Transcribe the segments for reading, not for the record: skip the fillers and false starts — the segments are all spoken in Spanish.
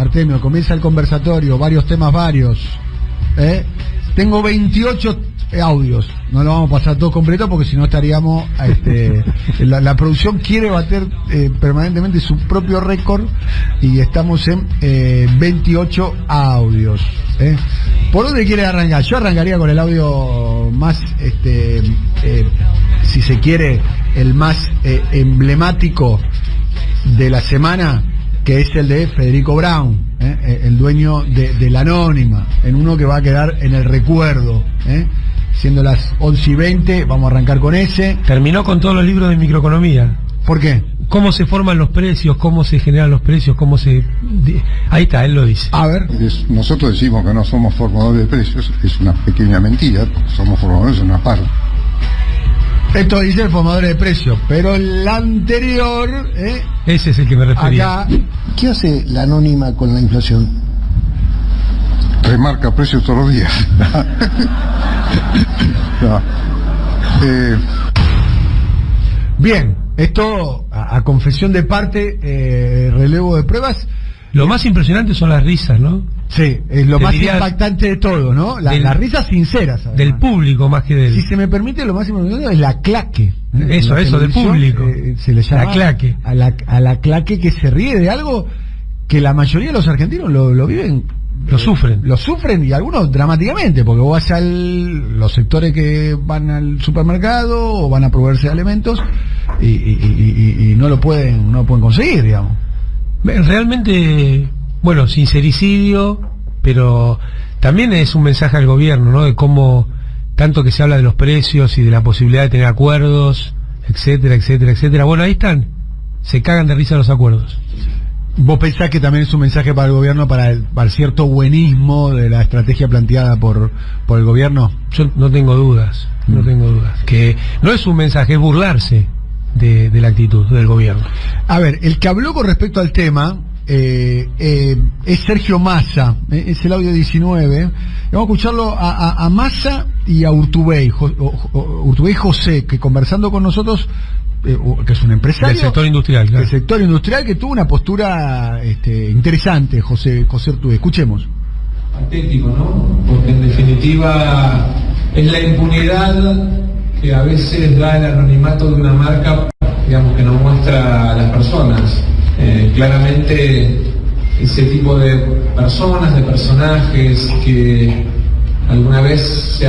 Artemio, comienza el conversatorio, varios temas varios. Tengo 28 audios, no lo vamos a pasar todo completo porque si no estaríamos la producción quiere bater permanentemente su propio récord y estamos en 28 audios. ¿Por dónde quiere arrancar? Yo arrancaría con el audio más si se quiere el más emblemático de la semana, que es el de Federico Brown, el dueño de la Anónima, en uno que va a quedar en el recuerdo, siendo las 11:20, vamos a arrancar con ese. Terminó con todos los libros de microeconomía. ¿Por qué? Cómo se forman los precios, cómo se generan los precios, cómo se... Ahí está, él lo dice. A ver. Nosotros decimos que no somos formadores de precios, es una pequeña mentira, somos formadores de una parte. Esto dice el formador de precios, pero el anterior... Ese es el que me refería. Acá... ¿Qué hace la Anónima con la inflación? Remarca precios todos los días. No. Bien, esto a confesión de parte, relevo de pruebas. Lo más impresionante son las risas, ¿no? Sí, es lo más impactante de todo, ¿no? Las risas sinceras. Además. Del público más que del... Si se me permite, lo más importante es la claque. Eso, del público. Se le llama la claque. A la claque que se ríe de algo que la mayoría de los argentinos lo viven. Lo sufren. Lo sufren y algunos dramáticamente, porque vos vas a los sectores que van al supermercado o van a proveerse de alimentos y no lo pueden conseguir, digamos. Realmente, bueno, sincericidio, pero también es un mensaje al gobierno, ¿no? De cómo tanto que se habla de los precios y de la posibilidad de tener acuerdos, etcétera, etcétera, etcétera. Bueno, ahí están, se cagan de risa los acuerdos. ¿Vos pensás que también es un mensaje para el gobierno, para el cierto buenismo de la estrategia planteada por el gobierno? Yo no tengo dudas, que no es un mensaje, es burlarse de la actitud del gobierno. A ver, el que habló con respecto al tema es Sergio Massa, es el audio 19. Vamos a escucharlo a Massa y a Urtubey José, que conversando con nosotros, que es un empresario del sector industrial, claro. Del sector industrial, que tuvo una postura interesante, José Urtubey. Escuchemos. Patético, ¿no? Porque en definitiva es la impunidad que a veces da el anonimato de una marca, digamos, que no muestra a las personas. Claramente ese tipo de personas, de personajes que alguna vez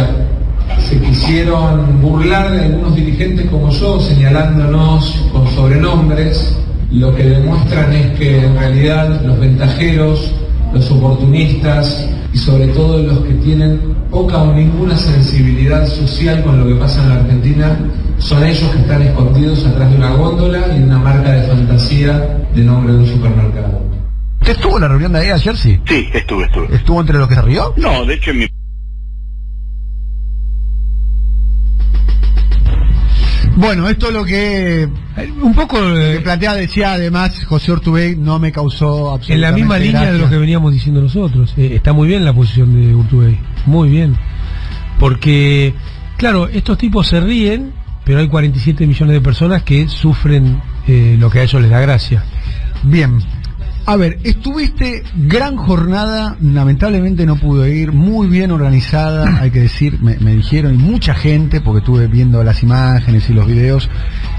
se quisieron burlar de algunos dirigentes como yo, señalándonos con sobrenombres, lo que demuestran es que en realidad los ventajeros, los oportunistas y sobre todo los que tienen poca o ninguna sensibilidad social con lo que pasa en la Argentina son ellos que están escondidos atrás de una góndola y una marca de fantasía de nombre de un supermercado. ¿Usted estuvo en la reunión de ahí ayer, sí? Sí, estuve. ¿Estuvo entre los que se rió? No, de hecho en mi... Bueno, esto es lo que un poco planteaba, decía además José Urtubey, no me causó absolutamente en la misma línea gracia. De lo que veníamos diciendo nosotros. Está muy bien la posición de Urtubey, muy bien, porque claro, estos tipos se ríen, pero hay 47 millones de personas que sufren lo que a ellos les da gracia. Bien. A ver, estuviste gran jornada, lamentablemente no pude ir, muy bien organizada, hay que decir, me dijeron, y mucha gente, porque estuve viendo las imágenes y los videos,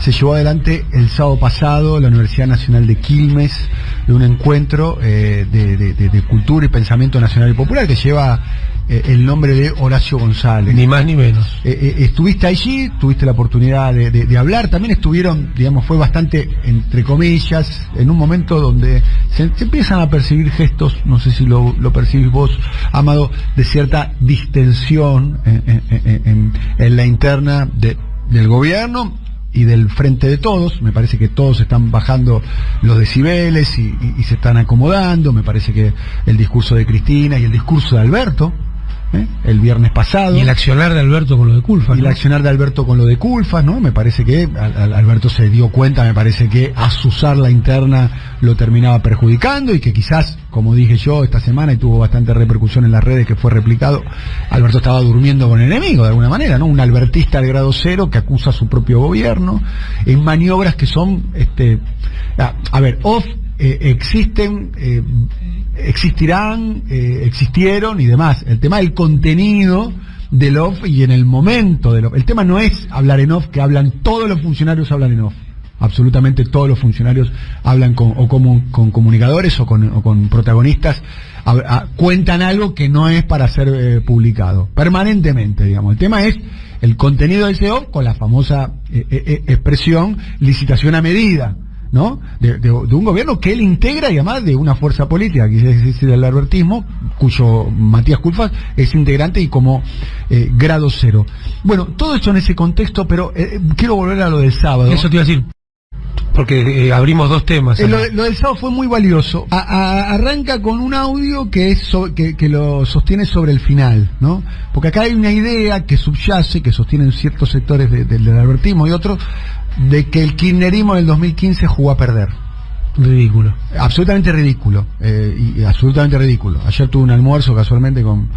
se llevó adelante el sábado pasado la Universidad Nacional de Quilmes, de un encuentro de cultura y pensamiento nacional y popular que lleva el nombre de Horacio González. Ni más ni menos. Estuviste allí, tuviste la oportunidad de hablar, también estuvieron, digamos, fue bastante, entre comillas, en un momento donde se empiezan a percibir gestos, no sé si lo percibís vos, Amado, de cierta distensión en la interna del gobierno y del Frente de Todos. Me parece que todos están bajando los decibeles y se están acomodando. Me parece que el discurso de Cristina y el discurso de Alberto, el viernes pasado. Y el accionar de Alberto con lo de Culfas. Y el accionar de Alberto con lo de Culfas, ¿no? Me parece que Alberto se dio cuenta, me parece que azuzar la interna lo terminaba perjudicando y que quizás, como dije yo esta semana y tuvo bastante repercusión en las redes que fue replicado, Alberto estaba durmiendo con el enemigo de alguna manera, ¿no? Un albertista al grado cero que acusa a su propio gobierno en maniobras que son, a ver, off existen, existirán, existieron y demás. El tema del contenido del off y en el momento del off. El tema no es hablar en off, que todos los funcionarios hablan en off. Absolutamente todos los funcionarios hablan con comunicadores o con protagonistas, cuentan algo que no es para ser publicado permanentemente, digamos. El tema es el contenido del CEO con la famosa expresión licitación a medida, ¿no? De un gobierno que él integra y además de una fuerza política, que es decir, del albertismo, cuyo Matías Culfas es integrante y como grado cero. Bueno, todo esto en ese contexto, pero quiero volver a lo del sábado. Eso te iba a decir, porque abrimos dos temas. Lo del sábado fue muy valioso. Arranca con un audio que lo sostiene sobre el final, ¿no? Porque acá hay una idea que subyace, que sostienen ciertos sectores del albertismo y otros, de que el kirchnerismo del 2015 jugó a perder. Ridículo. Absolutamente ridículo. Y absolutamente ridículo. Ayer tuve un almuerzo casualmente con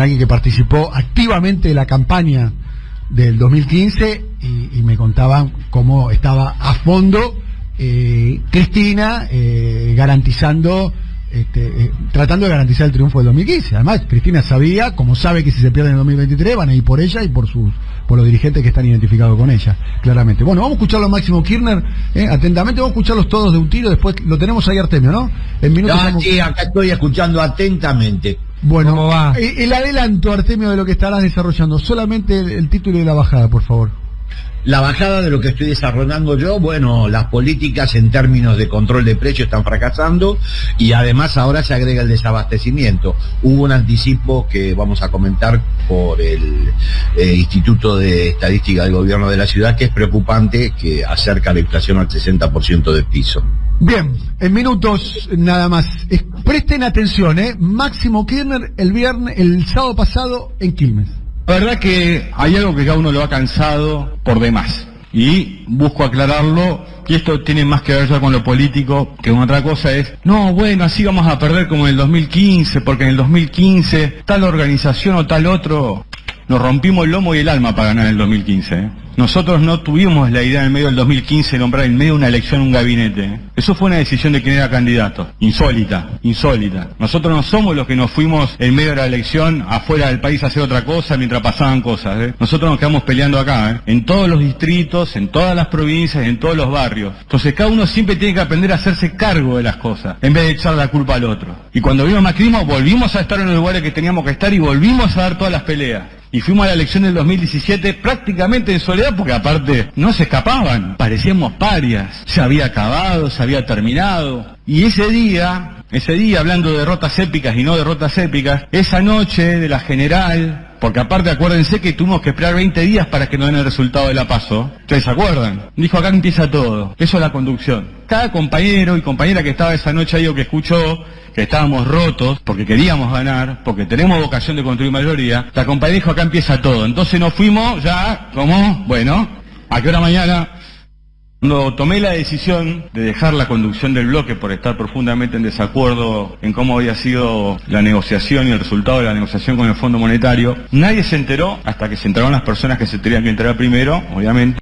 alguien que participó activamente de la campaña del 2015 y me contaban cómo estaba a fondo Cristina garantizando, tratando de garantizar el triunfo del 2015. Además, Cristina sabía, como sabe que si se pierde en el 2023 van a ir por ella y por los dirigentes que están identificados con ella, claramente. Bueno, vamos a escucharlo a Máximo Kirchner, atentamente, vamos a escucharlos todos de un tiro, después lo tenemos ahí Artemio, ¿no? En minutos sí, acá estoy escuchando atentamente. Bueno, ¿cómo va? El adelanto, Artemio, de lo que estarás desarrollando, solamente el título de la bajada, por favor. La bajada de lo que estoy desarrollando yo, bueno, las políticas en términos de control de precios están fracasando y además ahora se agrega el desabastecimiento. Hubo un anticipo que vamos a comentar por el Instituto de Estadística del Gobierno de la Ciudad, que es preocupante, que acerca la inflación al 60% de piso. Bien, en minutos nada más. Presten atención, Máximo Kirchner el sábado pasado en Quilmes. La verdad que hay algo que cada uno lo ha cansado por demás. Y busco aclararlo, y esto tiene más que ver ya con lo político que con otra cosa. Es, no, bueno, así vamos a perder como en el 2015, porque en el 2015 tal organización o tal otro, nos rompimos el lomo y el alma para ganar en el 2015, Nosotros no tuvimos la idea en el medio del 2015 de nombrar en medio de una elección un gabinete. Eso fue una decisión de quien era candidato. Insólita. Nosotros no somos los que nos fuimos en medio de la elección afuera del país a hacer otra cosa mientras pasaban cosas, Nosotros nos quedamos peleando acá, en todos los distritos, en todas las provincias, en todos los barrios. Entonces cada uno siempre tiene que aprender a hacerse cargo de las cosas, en vez de echar la culpa al otro. Y cuando vino el macrismo, volvimos a estar en los lugares que teníamos que estar y volvimos a dar todas las peleas. Y fuimos a la elección del 2017 prácticamente en soledad, porque aparte no se escapaban, parecíamos parias, se había acabado, se había terminado. Y ese día, hablando de derrotas épicas y no derrotas épicas, esa noche de la general, porque aparte acuérdense que tuvimos que esperar 20 días para que nos den el resultado de la PASO. ¿Ustedes se acuerdan? Dijo, acá empieza todo. Eso es la conducción. Cada compañero y compañera que estaba esa noche ahí o que escuchó que estábamos rotos, porque queríamos ganar, porque tenemos vocación de construir mayoría, la compañera dijo, acá empieza todo. Entonces nos fuimos ya, como, bueno, ¿a qué hora mañana? Cuando tomé la decisión de dejar la conducción del bloque por estar profundamente en desacuerdo en cómo había sido la negociación y el resultado de la negociación con el Fondo Monetario, nadie se enteró, hasta que se enteraron las personas que se tenían que enterar primero, obviamente,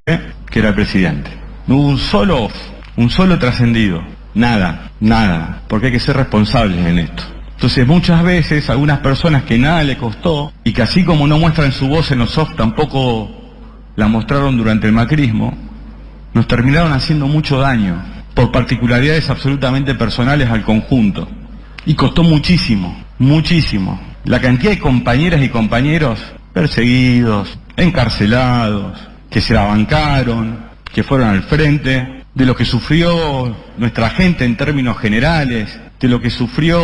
que era el presidente. No hubo un solo trascendido. Nada, porque hay que ser responsables en esto. Entonces muchas veces algunas personas que nada le costó y que así como no muestran su voz en los off tampoco la mostraron durante el macrismo, nos terminaron haciendo mucho daño por particularidades absolutamente personales al conjunto. Y costó muchísimo. La cantidad de compañeras y compañeros perseguidos, encarcelados, que se la bancaron, que fueron al frente, de lo que sufrió nuestra gente en términos generales, de lo que sufrió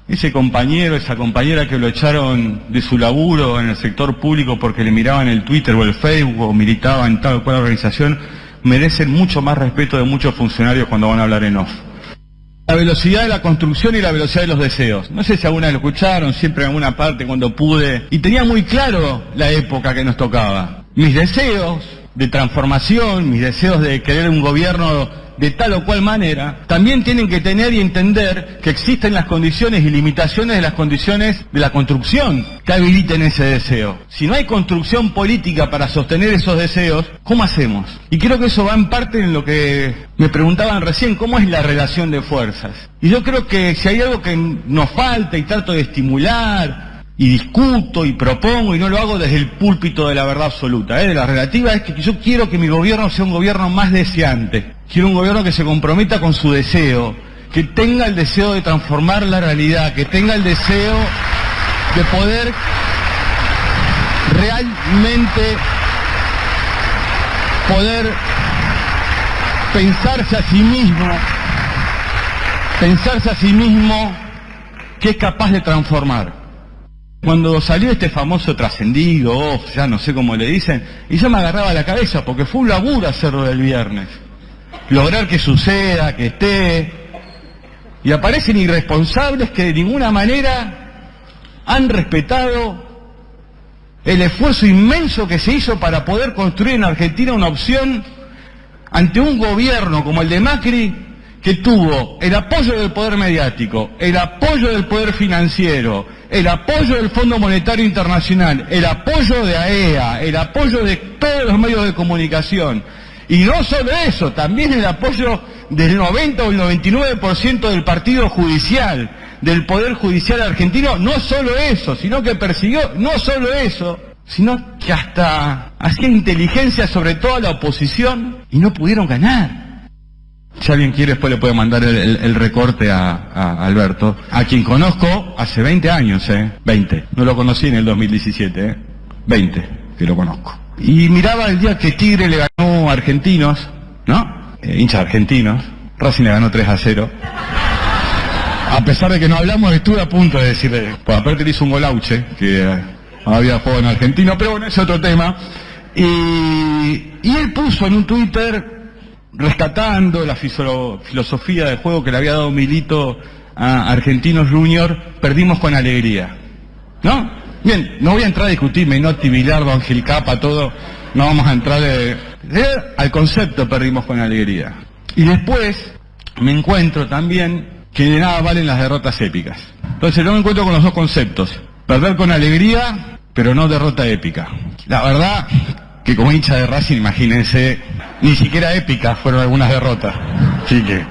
ese compañero, esa compañera que lo echaron de su laburo en el sector público porque le miraban el Twitter o el Facebook o militaba en tal o cual organización, merecen mucho más respeto de muchos funcionarios cuando van a hablar en off. La velocidad de la construcción y la velocidad de los deseos. No sé si alguna lo escucharon, siempre en alguna parte cuando pude, y tenía muy claro la época que nos tocaba. Mis deseos de transformación, mis deseos de querer un gobierno de tal o cual manera, también tienen que tener y entender que existen las condiciones y limitaciones de las condiciones de la construcción que habiliten ese deseo. Si no hay construcción política para sostener esos deseos, ¿cómo hacemos? Y creo que eso va en parte en lo que me preguntaban recién, ¿cómo es la relación de fuerzas? Y yo creo que si hay algo que nos falta y trato de estimular, y discuto y propongo, y no lo hago desde el púlpito de la verdad absoluta, de la relativa, es que yo quiero que mi gobierno sea un gobierno más deseante. Quiero un gobierno que se comprometa con su deseo, que tenga el deseo de transformar la realidad, que tenga el deseo de poder realmente poder pensarse a sí mismo que es capaz de transformar. Cuando salió este famoso trascendido, ya no sé cómo le dicen, y yo me agarraba la cabeza porque fue un laburo hacerlo del viernes. Lograr que suceda, que esté. Y aparecen irresponsables que de ninguna manera han respetado el esfuerzo inmenso que se hizo para poder construir en Argentina una opción ante un gobierno como el de Macri, que tuvo el apoyo del poder mediático, el apoyo del poder financiero, el apoyo del Fondo Monetario Internacional, el apoyo de AEA, el apoyo de todos los medios de comunicación. Y no solo eso, también el apoyo del 90 o el 99% del partido judicial, del Poder Judicial argentino. No solo eso, sino que persiguió, no solo eso, sino que hasta hacía inteligencia sobre toda la oposición y no pudieron ganar. Si alguien quiere, después le puede mandar el recorte a Alberto, a quien conozco hace 20 años, 20. No lo conocí en el 2017, 20 que lo conozco. Y miraba el día que Tigre le ganó a Argentinos, ¿no? Hinchas argentinos. Racing le ganó 3-0. A pesar de que no hablamos, estuve a punto de decirle, pues aparte le hizo un golauche, que había jugado en Argentino, pero bueno, ese es otro tema. Y él puso en un Twitter, rescatando la filosofía de juego que le había dado Milito a Argentinos Junior, perdimos con alegría, ¿no? Bien, no voy a entrar a discutir Menotti, Bilardo, Ángel Capa, todo, no vamos a entrar al concepto perdimos con alegría. Y después me encuentro también que de nada valen las derrotas épicas. Entonces yo me encuentro con los dos conceptos, perder con alegría, pero no derrota épica. La verdad que como hincha de Racing, imagínense, ni siquiera épicas fueron algunas derrotas. Así que,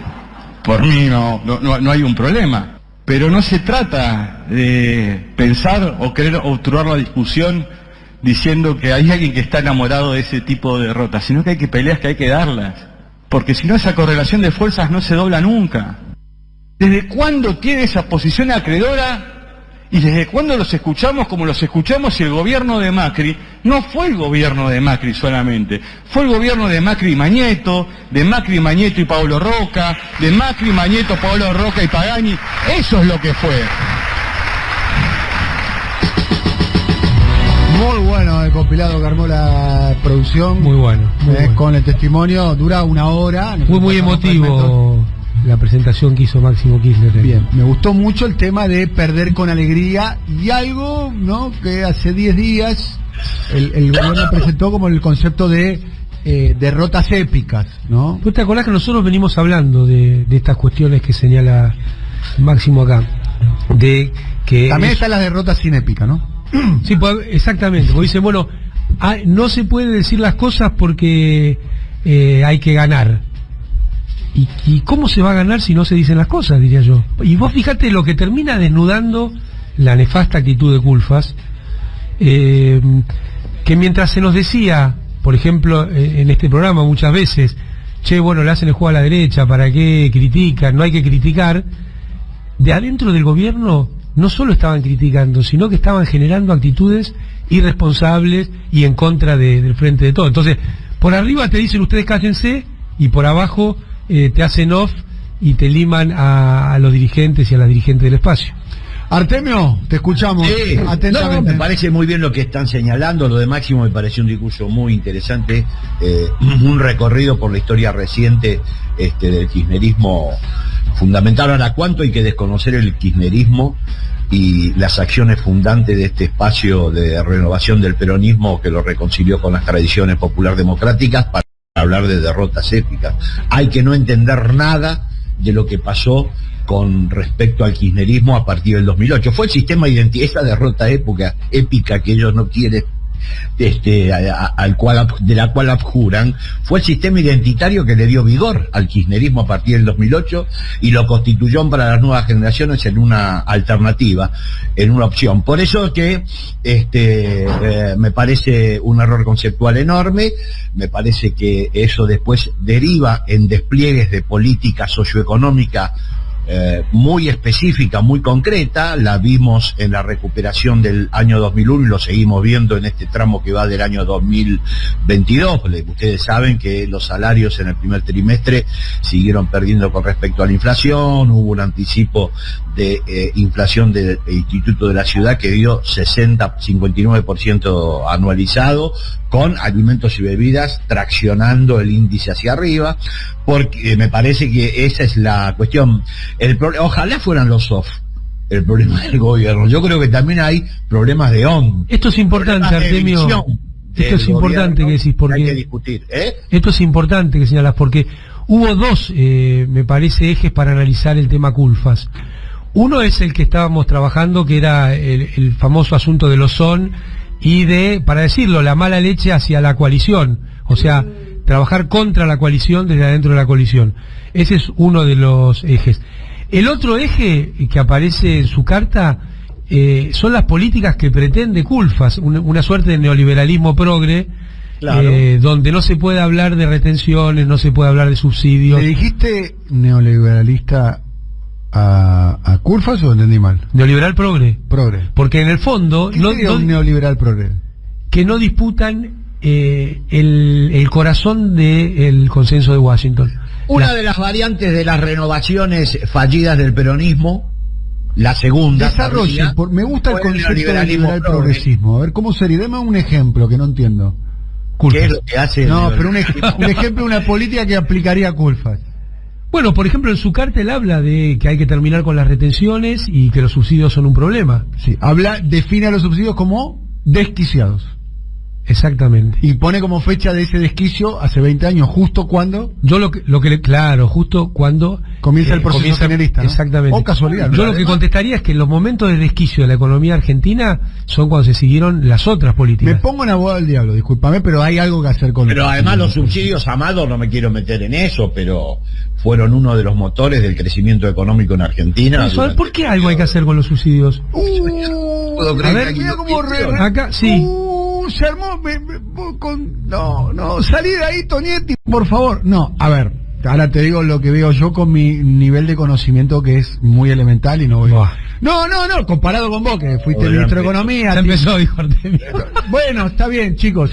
por mí no hay un problema. Pero no se trata de pensar o querer obturar la discusión diciendo que hay alguien que está enamorado de ese tipo de derrotas, sino que hay que peleas, que hay que darlas. Porque si no, esa correlación de fuerzas no se dobla nunca. ¿Desde cuándo tiene esa posición acreedora? ¿Y desde cuándo los escuchamos como los escuchamos si el gobierno de Macri no fue el gobierno de Macri solamente? Fue el gobierno de Macri y Mañeto, de Macri, Mañeto y Paolo Roca, de Macri, Mañeto, Paolo Roca y Pagani. Eso es lo que fue. Muy bueno el compilado que armó la producción. Muy bueno. Muy bueno. Con el testimonio, dura 1 hora. Fue muy emotivo la presentación que hizo Máximo Kirchner. Bien, me gustó mucho el tema de perder con alegría y algo, ¿no?, que hace 10 días el gobierno presentó como el concepto de derrotas épicas, ¿no? ¿Tú te acordás que nosotros venimos hablando de estas cuestiones que señala Máximo acá? De que también están las derrotas sin épica, ¿no? Sí, pues, exactamente, porque dice, bueno, no se puede decir las cosas porque hay que ganar. ¿Y cómo se va a ganar si no se dicen las cosas, diría yo? Y vos fíjate lo que termina desnudando la nefasta actitud de Culfas, que mientras se nos decía, por ejemplo, en este programa muchas veces, che, bueno, le hacen el juego a la derecha, ¿para qué critican? No hay que criticar. De adentro del gobierno no solo estaban criticando, sino que estaban generando actitudes irresponsables y en contra del frente de todo. Entonces, por arriba te dicen ustedes cállense y por abajo te hacen off y te liman a los dirigentes y a las dirigentes del espacio. Artemio, te escuchamos atentamente. No, me parece muy bien lo que están señalando. Lo de Máximo me pareció un discurso muy interesante, un recorrido por la historia reciente del kirchnerismo fundamental. Ahora, ¿cuánto hay que desconocer el kirchnerismo y las acciones fundantes de este espacio de renovación del peronismo que lo reconcilió con las tradiciones popular democráticas para hablar de derrotas épicas. Hay que no entender nada de lo que pasó con respecto al kirchnerismo a partir del 2008. Fue el sistema identitario, esa derrota épica que ellos no quieren, de la cual abjuran, fue el sistema identitario que le dio vigor al kirchnerismo a partir del 2008 y lo constituyó para las nuevas generaciones en una alternativa, en una opción. Por eso que me parece un error conceptual enorme, me parece que eso después deriva en despliegues de política socioeconómica muy específica, muy concreta. La vimos en la recuperación del año 2001 y lo seguimos viendo en este tramo que va del año 2022. Ustedes saben que los salarios en el primer trimestre siguieron perdiendo con respecto a la inflación, hubo un anticipo de inflación del Instituto de la Ciudad que dio 59% anualizado, con alimentos y bebidas traccionando el índice hacia arriba, porque me parece que esa es la cuestión. Ojalá fueran los soft el problema del gobierno. Yo creo que también hay problemas de on. Esto es importante, Artemio. Esto es importante que decís, porque hay que discutir, esto es importante que señalás, porque hubo dos, me parece, ejes para analizar el tema Culfas. Uno es el que estábamos trabajando, que era el famoso asunto de los SON y de, para decirlo, la mala leche hacia la coalición, o sea, trabajar contra la coalición desde adentro de la coalición. Ese es uno de los ejes. El otro eje que aparece en su carta son las políticas que pretende Culfas, una suerte de neoliberalismo progre, claro, donde no se puede hablar de retenciones, no se puede hablar de subsidios. ¿Le dijiste neoliberalista a Culfas o entendí mal? Neoliberal progre. Progre. Porque en el fondo... ¿Qué sería un neoliberal progre? Que no disputan el corazón del consenso de Washington. Una de las variantes de las renovaciones fallidas del peronismo, la segunda... Desarrolle, me gusta el concepto de liberal progresismo. A ver, ¿cómo sería? Deme un ejemplo que no entiendo. ¿Qué es lo que hace? No, pero un ejemplo de una política que aplicaría Culfas. Bueno, por ejemplo, en su carta él habla de que hay que terminar con las retenciones y que los subsidios son un problema. Sí, define a los subsidios como desquiciados. Exactamente. Y pone como fecha de ese desquicio hace 20 años, justo cuando... justo cuando... Comienza el proceso kirchnerista, ¿no? Exactamente. O casualidad. Yo lo que contestaría es que los momentos de desquicio de la economía argentina son cuando se siguieron las otras políticas. Me pongo en abogado del diablo, discúlpame, pero hay algo que hacer con... Pero además los subsidios, Amado, no me quiero meter en eso, pero fueron uno de los motores del crecimiento económico en Argentina. ¿Por qué algo hay que hacer con los subsidios? A ver, mira cómo acá, sí. Se armó salí de ahí, Tonietti, por favor. No, a ver, ahora te digo lo que veo yo con mi nivel de conocimiento, que es muy elemental, y no voy no, comparado con vos, que fuiste ministro de Economía. Ya empezó, dijo Artemio. Bueno, está bien, chicos,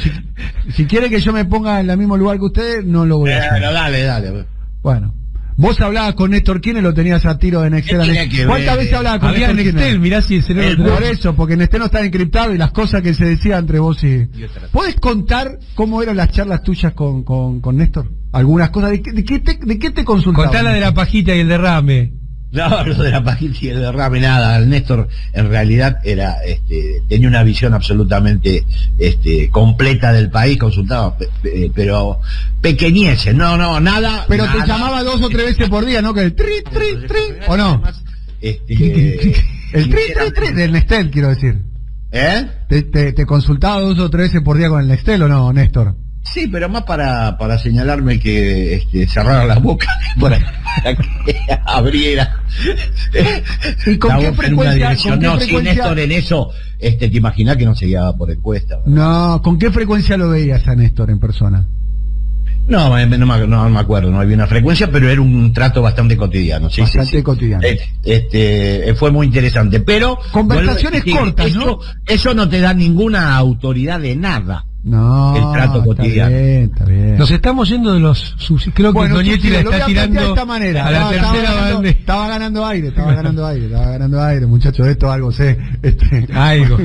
si quiere que yo me ponga en el mismo lugar que ustedes, no lo voy a hacer. Dale. Bueno. Vos hablabas con Néstor Kirchner, lo tenías a tiro de Nextel. ¿Cuántas veces hablabas con Néstor Kirchner? Mirá si el cerebro... Por eso, porque Nextel no está encriptado y las cosas que se decían entre vos y... ¿Podés contar cómo eran las charlas tuyas con Néstor? Algunas cosas, ¿de qué te consultabas? Contá la de la pajita y el derrame. No, lo de la pajita y el derrame, nada. El Néstor en realidad era, tenía una visión absolutamente completa del país, consultaba, pero pequeñeces, no, nada. Pero nada. Te llamaba 2 o 3 veces por día, ¿no? Que el tri, ¿o no? El tri del Nextel, quiero decir. ¿Te consultaba 2 o 3 veces por día con el Nextel o no, Néstor? Sí, pero más para señalarme que cerrara las bocas para que abriera. ¿Y con qué frecuencia? Sin Néstor en eso, te imaginás que no se guiaba por encuesta, ¿verdad? No, ¿con qué frecuencia lo veías a Néstor en persona? No me acuerdo, no había una frecuencia, pero era un trato bastante cotidiano. Sí, bastante cotidiano. Fue muy interesante, pero... Conversaciones cortas, ¿no? Eso no te da ninguna autoridad de nada. No, el trato cotidiano. Está bien. Nos estamos yendo de los subsidios. Creo que Tonietti la está tirando de esta manera. A la tercera banda. Estaba ganando aire, muchachos, de esto algo sé. Algo.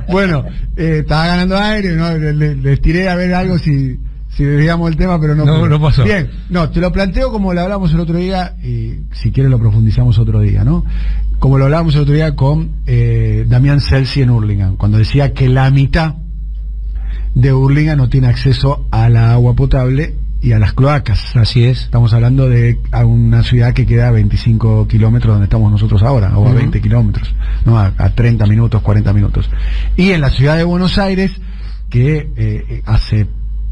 Bueno, estaba ganando aire, ¿no? Les tiré a ver algo si veíamos el tema, pero no pasó. Bien, te lo planteo como lo hablamos el otro día, y si quieres lo profundizamos otro día, ¿no? Como lo hablábamos el otro día con Damián Celsi en Hurlingham, cuando decía que la mitad de Hurlingham no tiene acceso a la agua potable y a las cloacas. Así es. Estamos hablando de a una ciudad que queda a 25 kilómetros donde estamos nosotros ahora, o a 20 kilómetros, ¿no? A 30 minutos, 40 minutos. Y en la ciudad de Buenos Aires, que hace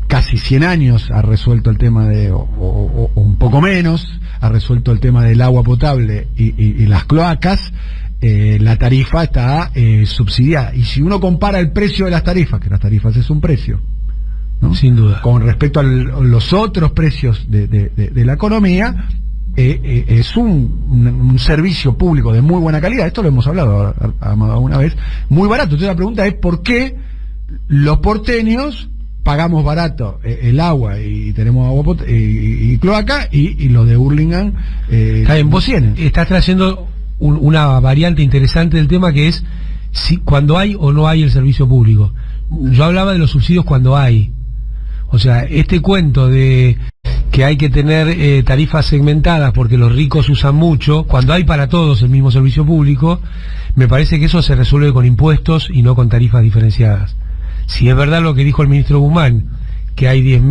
casi 100 años ha resuelto el tema de, o un poco menos, ha resuelto el tema del agua potable y las cloacas, la tarifa está subsidiada. Y si uno compara el precio de las tarifas, que las tarifas es un precio, ¿no? Sin duda. Con respecto a los otros precios de la economía, es un servicio público de muy buena calidad. Esto lo hemos hablado alguna vez, muy barato. Entonces la pregunta es ¿por qué los porteños pagamos barato el agua y tenemos agua y cloaca y los de Hurlingham vos estás trayendo una variante interesante del tema, que es si cuando hay o no hay el servicio público. Yo hablaba de los subsidios cuando hay. O sea, este cuento de que hay que tener tarifas segmentadas porque los ricos usan mucho, cuando hay para todos el mismo servicio público, me parece que eso se resuelve con impuestos y no con tarifas diferenciadas. Si es verdad lo que dijo el ministro Guzmán, que hay el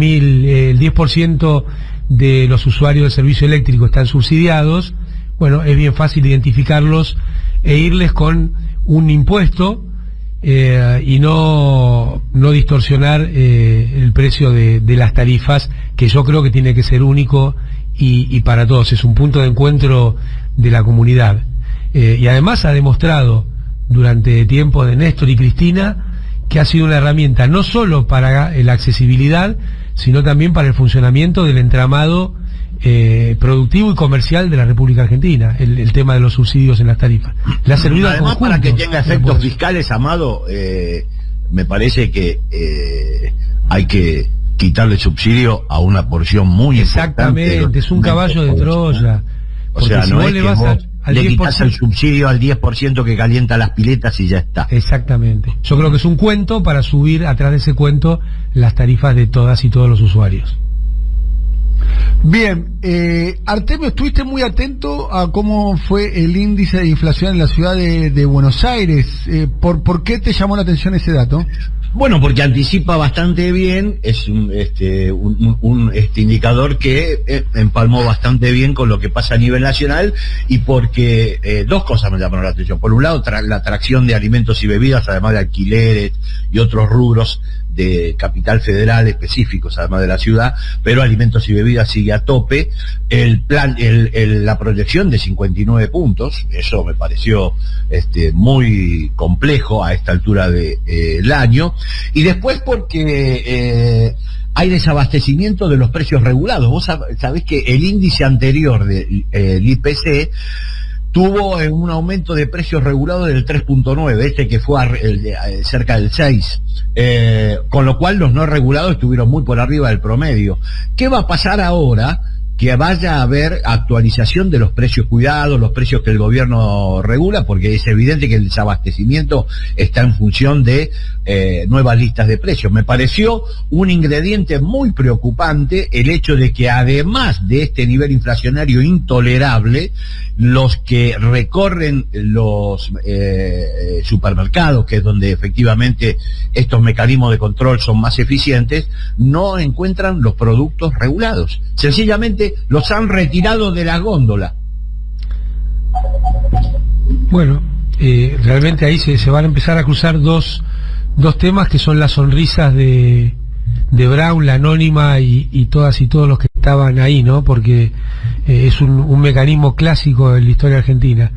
10% de los usuarios del servicio eléctrico están subsidiados, bueno, es bien fácil identificarlos e irles con un impuesto y no distorsionar el precio de las tarifas, que yo creo que tiene que ser único y para todos. Es un punto de encuentro de la comunidad. Y además ha demostrado durante tiempo de Néstor y Cristina que ha sido una herramienta no solo para la accesibilidad, sino también para el funcionamiento del entramado productivo y comercial de la República Argentina, el tema de los subsidios en las tarifas. Le ha servido al además conjunto, para que tenga efectos fiscales, Amado, me parece que hay que quitarle subsidio a una porción muy exactamente, importante. Es un caballo de Troya. O sea, si no vos es le que vas vos al le 10%, quitas el subsidio al 10% que calienta las piletas y ya está. Exactamente. Yo creo que es un cuento para subir atrás de ese cuento las tarifas de todas y todos los usuarios. Bien, Artemio, estuviste muy atento a cómo fue el índice de inflación en la ciudad de Buenos Aires. ¿Por qué te llamó la atención ese dato? Bueno, porque anticipa bastante bien, es un indicador que empalmó bastante bien con lo que pasa a nivel nacional, y porque dos cosas me llamaron la atención. Por un lado, la atracción de alimentos y bebidas, además de alquileres y otros rubros de Capital Federal específicos, además de la ciudad, pero alimentos y bebidas sigue a tope. La proyección de 59 puntos, eso me pareció muy complejo a esta altura del año. Y después porque hay desabastecimiento de los precios regulados. Vos sabés que el índice anterior del IPC tuvo un aumento de precios regulados del 3.9, que fue cerca del 6, con lo cual los no regulados estuvieron muy por arriba del promedio. ¿Qué va a pasar ahora? Que vaya a haber actualización de los precios cuidados, los precios que el gobierno regula, porque es evidente que el desabastecimiento está en función de nuevas listas de precios. Me pareció un ingrediente muy preocupante el hecho de que, además de este nivel inflacionario intolerable, los que recorren los supermercados, que es donde efectivamente estos mecanismos de control son más eficientes, no encuentran los productos regulados. Sencillamente los han retirado de la góndola. Bueno, realmente ahí se van a empezar a cruzar dos temas, que son las sonrisas de Brown, la anónima y todas y todos los que estaban ahí, ¿no? Porque es un mecanismo clásico en la historia argentina.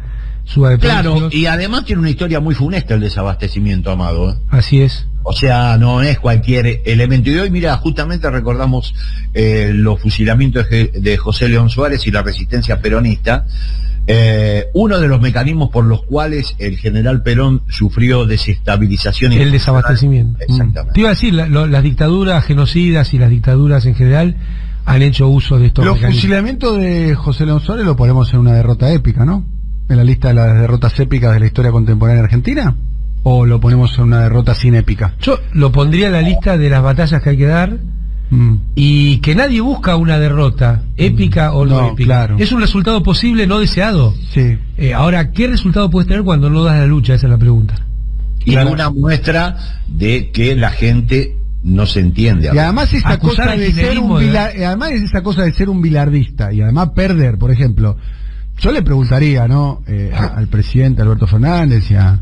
Suba de precios. Claro, y además tiene una historia muy funesta el desabastecimiento, Amado, ¿eh? Así es. O sea, no es cualquier elemento. Y hoy, mira, justamente recordamos los fusilamientos de José León Suárez y la resistencia peronista. Uno de los mecanismos por los cuales el general Perón sufrió desestabilización. El desabastecimiento. Exactamente. Te iba a decir, las dictaduras genocidas y las dictaduras en general han hecho uso de estos mecanismos. Los fusilamientos de José León Suárez lo ponemos en una derrota épica, ¿no? En la lista de las derrotas épicas de la historia contemporánea argentina. ¿O lo ponemos en una derrota sin épica? Yo lo pondría en la lista de las batallas que hay que dar, y que nadie busca una derrota épica o no épica. Claro. Es un resultado posible no deseado. Sí. Ahora, ¿qué resultado puedes tener cuando no das la lucha? Esa es la pregunta. Y una muestra de que la gente no se entiende. Y además esa Acusar cosa al de ser un kirchnerismo, además esa cosa de ser un bilardista y además perder, por ejemplo, yo le preguntaría, ¿no? Al presidente Alberto Fernández y a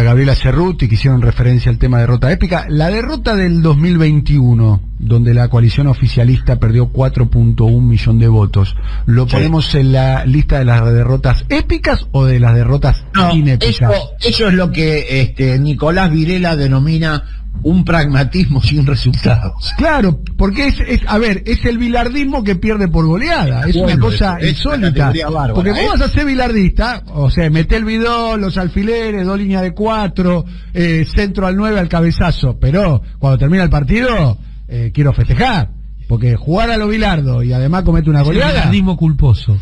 Gabriela Cerruti, que hicieron referencia al tema de derrota épica. La derrota del 2021, donde la coalición oficialista perdió 4.1 millón de votos, ¿lo ponemos en la lista de las derrotas épicas o de las derrotas inépicas? Eso es lo que Nicolás Vilela denomina un pragmatismo sin resultados. Claro, porque es el bilardismo que pierde por goleada, es una cosa insólita. Porque vos vas a ser bilardista, o sea, meté el bidón, los alfileres, 2 líneas de 4, centro al 9 al cabezazo, pero cuando termina el partido, quiero festejar, porque jugar a lo bilardo y además comete una goleada. El bilardismo culposo.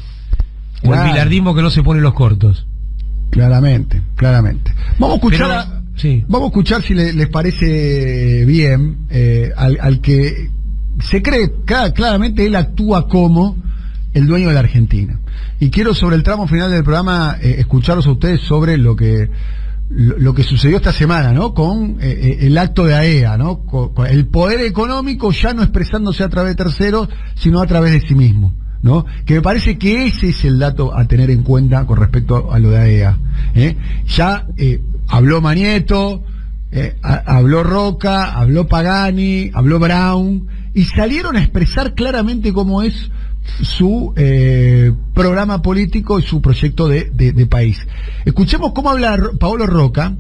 Claro. O el bilardismo que no se pone los cortos. Claramente. Vamos a escuchar Vamos a escuchar si les parece bien al que se cree claramente él actúa como el dueño de la Argentina. Y quiero sobre el tramo final del programa escucharlos a ustedes sobre lo que sucedió esta semana, ¿no? Con el acto de AEA, ¿no? Con el poder económico ya no expresándose a través de terceros, sino a través de sí mismo, ¿no? Que me parece que ese es el dato a tener en cuenta con respecto a lo de AEA. Ya habló Manieto, habló Roca, habló Pagani, habló Brown, y salieron a expresar claramente cómo es su programa político y su proyecto de país. Escuchemos cómo habla Paolo Roca,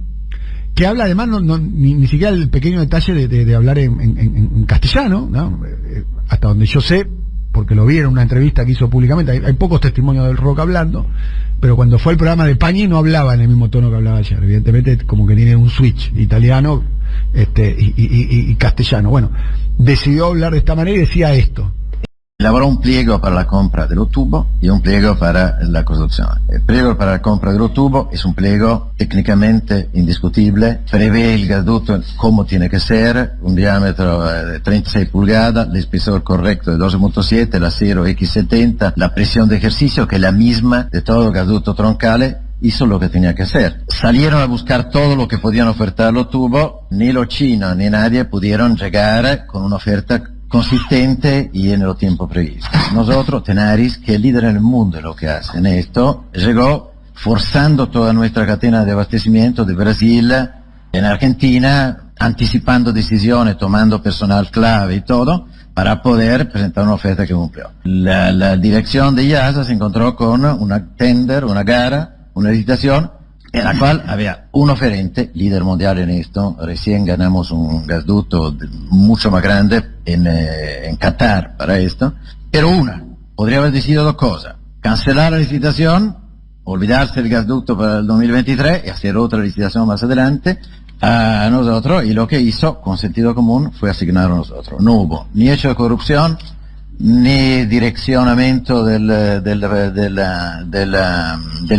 que habla además ni siquiera el pequeño detalle de hablar en castellano, ¿no? Hasta donde yo sé, porque lo vi en una entrevista que hizo públicamente, hay pocos testimonios del Roca hablando, pero cuando fue el programa de Pañi no hablaba en el mismo tono que hablaba ayer, evidentemente como que tiene un switch italiano y castellano. Bueno, decidió hablar de esta manera y decía esto. Elaborò un pliego para la compra dello tubo y un pliego para la construcción. El pliego para la compra dello tubo es un pliego técnicamente indiscutible, prevé el gasoducto como tiene que ser, un diámetro de 36 pulgadas, el espesor correcto de 12.7, el acero X70, la presión de ejercicio que es la misma de todo el gasoducto troncale. Hizo lo que tenía que hacer. Salieron a buscar todo lo que podían ofertar los tubos, ni los chinos ni nadie pudieron llegar con una oferta consistente y en el tiempo previsto. Nosotros, Tenaris, que es líder en el mundo en lo que hace en esto, llegó forzando toda nuestra cadena de abastecimiento de Brasil en Argentina, anticipando decisiones, tomando personal clave y todo, para poder presentar una oferta que cumplió. La dirección de IASA se encontró con una tender, una gara, una licitación, en la cual había un oferente, líder mundial en esto. Recién ganamos un gasoducto mucho más grande en Qatar para esto, pero podría haber decidido 2 cosas: cancelar la licitación, olvidarse del gasoducto para el 2023 y hacer otra licitación más adelante a nosotros, y lo que hizo con sentido común fue asignar a nosotros. No hubo ni hecho de corrupción, ni direccionamiento del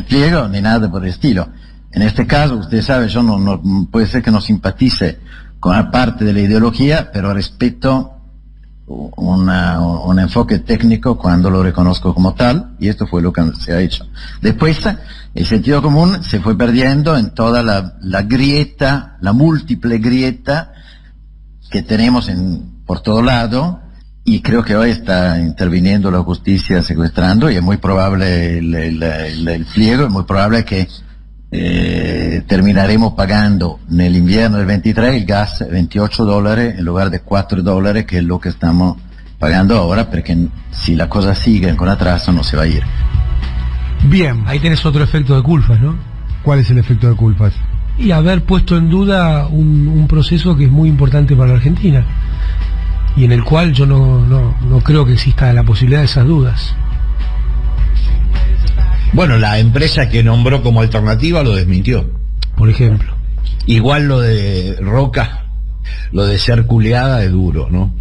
pliego, ni nada por el estilo. En este caso, usted sabe, yo no puede ser que no simpatice con la parte de la ideología, pero respeto un enfoque técnico cuando lo reconozco como tal, y esto fue lo que se ha hecho. Después, el sentido común se fue perdiendo en toda la grieta, la múltiple grieta que tenemos por todo lado, y creo que hoy está interviniendo la justicia secuestrando, y es muy probable el pliego, es muy probable que terminaremos pagando en el invierno del 23 el gas $28 en lugar de $4, que es lo que estamos pagando ahora, porque si la cosa sigue con atraso no se va a ir. Bien. Ahí tenés otro efecto de culpas, ¿no? ¿Cuál es el efecto de culpas? Y haber puesto en duda un proceso que es muy importante para la Argentina, y en el cual yo no creo que exista la posibilidad de esas dudas. Bueno, la empresa que nombró como alternativa lo desmintió. Por ejemplo. Igual lo de Roca, lo de ser culeada es duro, ¿no?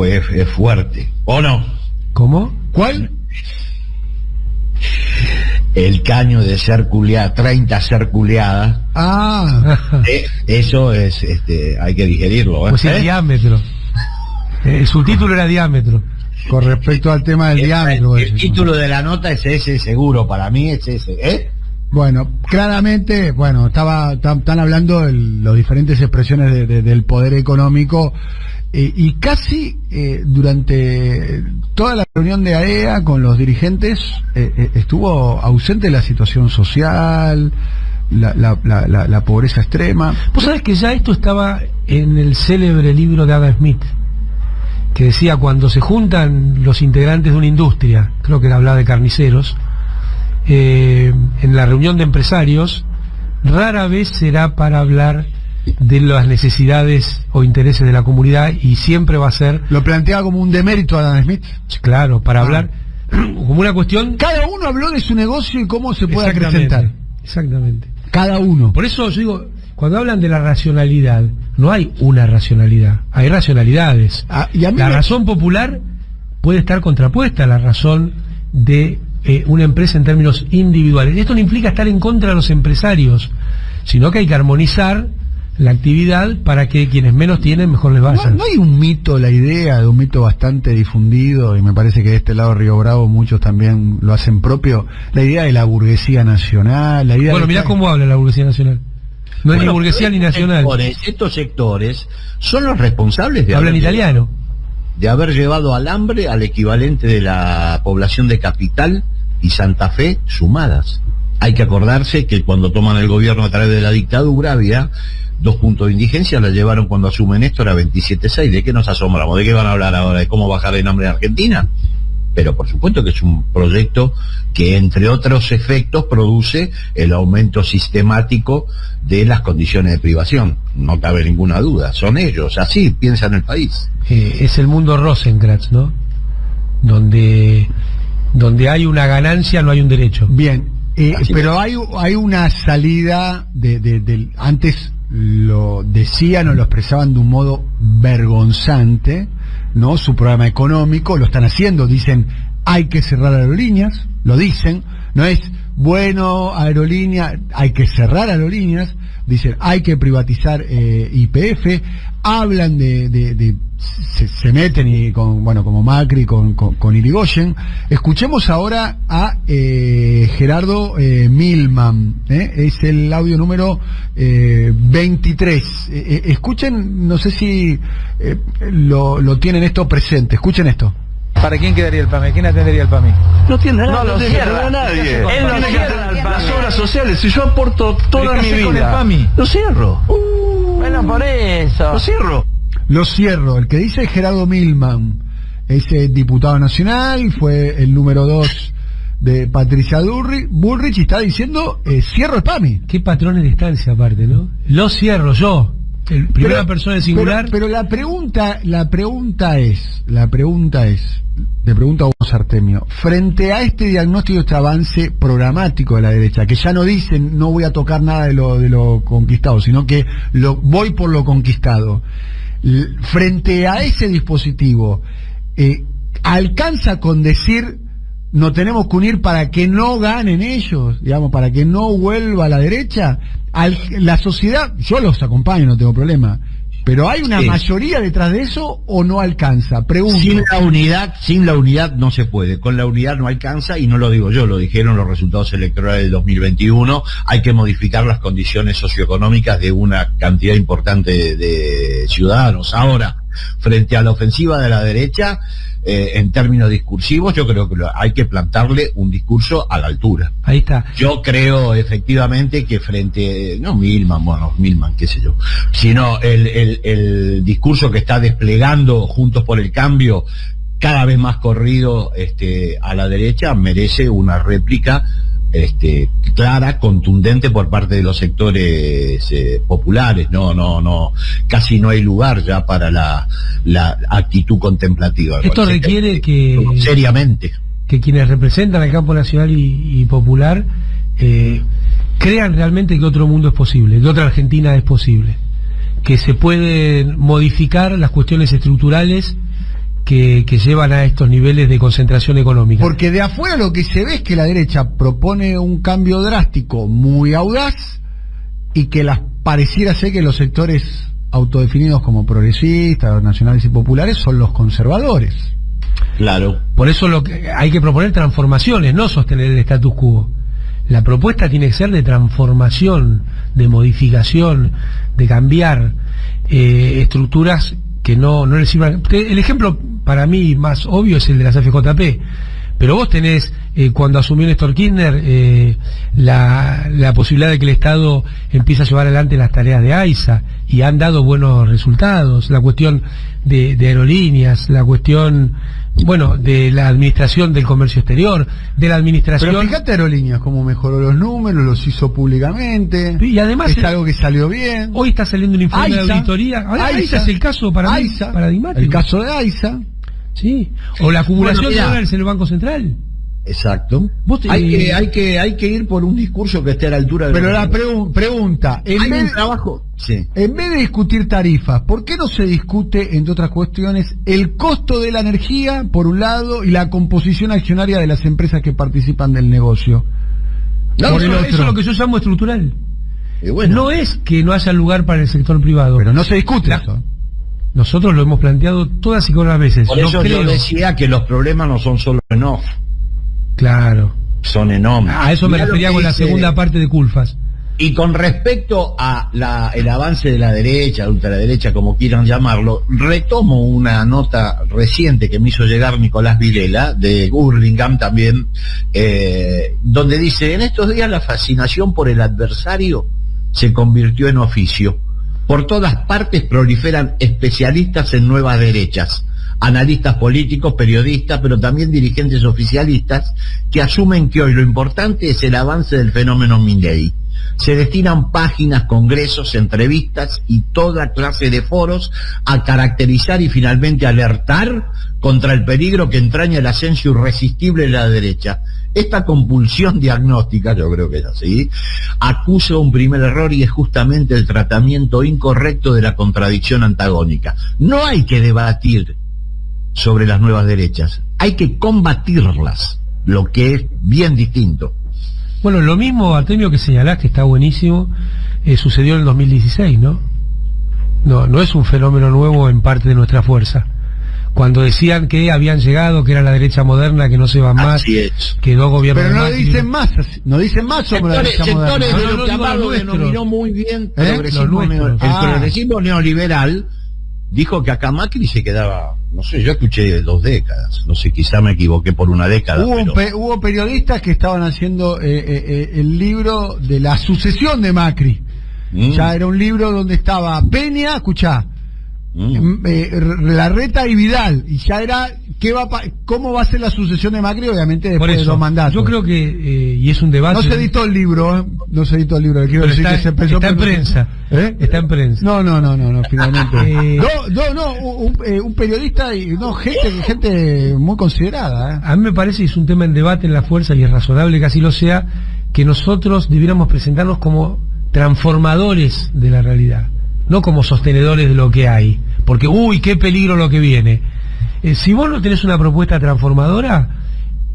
Es fuerte. ¿O no? ¿Cómo? ¿Cuál? El caño de ser culeada, 30 ser culeada. Eso es, hay que digerirlo, ¿eh? Pues el diámetro. Su título era diámetro. Con respecto al tema del diámetro. El título de la nota es ese, seguro, para mí es ese, ¿eh? Bueno, claramente, están hablando de las diferentes expresiones del poder económico y casi durante toda la reunión de AEA con los dirigentes estuvo ausente la situación social, la pobreza extrema. Vos sabés que ya esto estaba en el célebre libro de Adam Smith, que decía cuando se juntan los integrantes de una industria, creo que hablaba de carniceros, en la reunión de empresarios, rara vez será para hablar de las necesidades o intereses de la comunidad y siempre va a ser... Lo planteaba como un demérito a Adam Smith. Claro, para hablar como una cuestión... Cada uno habló de su negocio y cómo se puede acrecentar. Exactamente. Cada uno. Por eso yo digo, cuando hablan de la racionalidad, no hay una racionalidad, hay racionalidades. La razón popular puede estar contrapuesta a la razón de una empresa en términos individuales. Esto no implica estar en contra de los empresarios, sino que hay que armonizar la actividad para que quienes menos tienen mejor les vaya. No hay un mito, la idea de un mito bastante difundido, y me parece que de este lado de Río Bravo muchos también lo hacen propio, la idea de la burguesía nacional, la idea... Bueno, mirá cómo habla la burguesía nacional. No es ni burguesía ni nacional. Estos sectores son los responsables de... Hablan italiano. De haber llevado al hambre al equivalente de la población de Capital y Santa Fe sumadas. Hay que acordarse que cuando toman el gobierno a través de la dictadura había 2 puntos de indigencia, la llevaron cuando asumen esto, era 27.6. ¿De qué nos asombramos? ¿De qué van a hablar ahora? ¿De cómo bajar el hambre en Argentina? Pero por supuesto que es un proyecto que, entre otros efectos, produce el aumento sistemático de las condiciones de privación. No cabe ninguna duda, son ellos, así piensan el país. Es el mundo Rosenkratz, ¿no? Donde hay una ganancia, no hay un derecho. Bien, pero hay una salida antes lo decían o lo expresaban de un modo vergonzante, ¿no? Su programa económico, lo están haciendo, dicen hay que cerrar aerolíneas, lo dicen, no es bueno aerolínea, hay que cerrar aerolíneas, dicen hay que privatizar YPF, hablan se meten y como Macri con Irigoyen. Escuchemos ahora a Gerardo Milman, es el audio número 23. Escuchen, no sé si lo tienen esto presente, escuchen esto. ¿Para quién quedaría el PAMI? ¿Quién atendería el PAMI? No tiene nada, no lo cierra nadie. Él no cierra las obras sociales. Si yo aporto toda mi vida, con el PAMI? Lo cierro. Bueno, por eso. Lo cierro. Lo cierro. El que dice Gerardo Milman es diputado nacional, fue el número 2 de Patricia Bullrich y está diciendo cierro el PAMI. Qué patrones de estancia aparte, ¿no? Lo cierro yo. Primera persona en singular. Pero la pregunta es, le pregunto a vos, Artemio, frente a este diagnóstico, este avance programático de la derecha, que ya no dicen no voy a tocar nada de lo conquistado, sino que voy por lo conquistado, frente a ese dispositivo, ¿alcanza con decir nos tenemos que unir para que no ganen ellos, digamos, para que no vuelva a la derecha? La sociedad, yo los acompaño, no tengo problema, pero ¿hay una mayoría detrás de eso o no alcanza? Pregunto. Sin la unidad no se puede, con la unidad no alcanza, y no lo digo yo, lo dijeron los resultados electorales del 2021, hay que modificar las condiciones socioeconómicas de una cantidad importante de ciudadanos. Ahora, frente a la ofensiva de la derecha, en términos discursivos, yo creo que hay que plantarle un discurso a la altura. Ahí está. Yo creo efectivamente que Milman, qué sé yo, sino el discurso que está desplegando Juntos por el Cambio, cada vez más corrido a la derecha, merece una réplica clara, contundente por parte de los sectores populares. No, casi no hay lugar ya para la actitud contemplativa. Esto requiere seriamente que quienes representan al campo nacional y popular crean realmente que otro mundo es posible, que otra Argentina es posible, que se pueden modificar las cuestiones estructurales que llevan a estos niveles de concentración económica. Porque de afuera lo que se ve es que la derecha propone un cambio drástico muy audaz y que pareciera ser que los sectores autodefinidos como progresistas, nacionales y populares son los conservadores. Claro. Por eso hay que proponer transformaciones, no sostener el status quo. La propuesta tiene que ser de transformación, de modificación, de cambiar estructuras que no le sirvan. El ejemplo para mí más obvio es el de las FJP, pero vos tenés, cuando asumió Néstor Kirchner, la posibilidad de que el Estado empiece a llevar adelante las tareas de AISA, y han dado buenos resultados. La cuestión de aerolíneas, la cuestión, bueno, de la administración del comercio exterior, de la administración... Pero fíjate Aerolíneas, cómo mejoró los números, los hizo públicamente, y además es algo que salió bien. Hoy está saliendo un informe de auditoría. AISA es el caso paradigmático. El caso de AISA. Sí, o la acumulación de dólares en el Banco Central. Exacto. Hay que ir por un discurso que esté a la altura de... Pero la pregunta, en vez de discutir tarifas, ¿por qué no se discute, entre otras cuestiones, el costo de la energía, por un lado, y la composición accionaria de las empresas que participan del negocio? No, eso es lo que yo llamo estructural. Bueno. No es que no haya lugar para el sector privado. Pero no se discute eso. Nosotros lo hemos planteado todas y con las veces. Por eso yo decía que los problemas no son solo en off. Claro. Son enormes. A eso me refería con la segunda parte de Culfas. Y con respecto a el avance de la derecha, ultraderecha, como quieran llamarlo, retomo una nota reciente que me hizo llegar Nicolás Vilela, de Burlingame también, donde dice: en estos días la fascinación por el adversario se convirtió en oficio. Por todas partes proliferan especialistas en nuevas derechas, analistas políticos, periodistas, pero también dirigentes oficialistas que asumen que hoy lo importante es el avance del fenómeno Milei. Se destinan páginas, congresos, entrevistas y toda clase de foros a caracterizar y finalmente alertar contra el peligro que entraña el ascenso irresistible de la derecha. Esta compulsión diagnóstica, yo creo que es así, acusa un primer error, y es justamente el tratamiento incorrecto de la contradicción antagónica. No hay que debatir sobre las nuevas derechas, hay que combatirlas, lo que es bien distinto. Bueno, lo mismo, Artemio, que señalás, que está buenísimo, sucedió en el 2016, ¿no? No es un fenómeno nuevo en parte de nuestra fuerza. Cuando decían que habían llegado, que era la derecha moderna, que no se va más, que dos gobiernos pero más... Pero no dicen más sobre la derecha moderna. Sectores de lo que Amado denominó muy bien el progresismo neoliberal, dijo que acá Macri se quedaba, no sé, yo escuché 2 décadas, no sé, quizá me equivoqué por una década. Hubo periodistas que estaban haciendo el libro de la sucesión de Macri. Ya era un libro donde estaba Peña, escuchá, Larreta y Vidal, y ya era cómo va a ser la sucesión de Macri, obviamente después de los mandatos. Yo creo que, y es un debate... No se editó el libro, quiero decir que se empezó... Está en prensa, está en prensa. No, finalmente. Un periodista y gente muy considerada. A mí me parece que es un tema en debate en la fuerza, y es razonable que así lo sea, que nosotros debiéramos presentarnos como transformadores de la realidad, no como sostenedores de lo que hay, porque qué peligro lo que viene. Si vos no tenés una propuesta transformadora,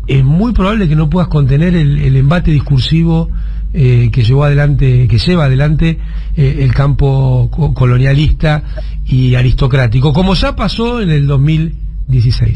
es muy probable que no puedas contener el embate discursivo que lleva adelante el campo colonialista y aristocrático, como ya pasó en el 2016.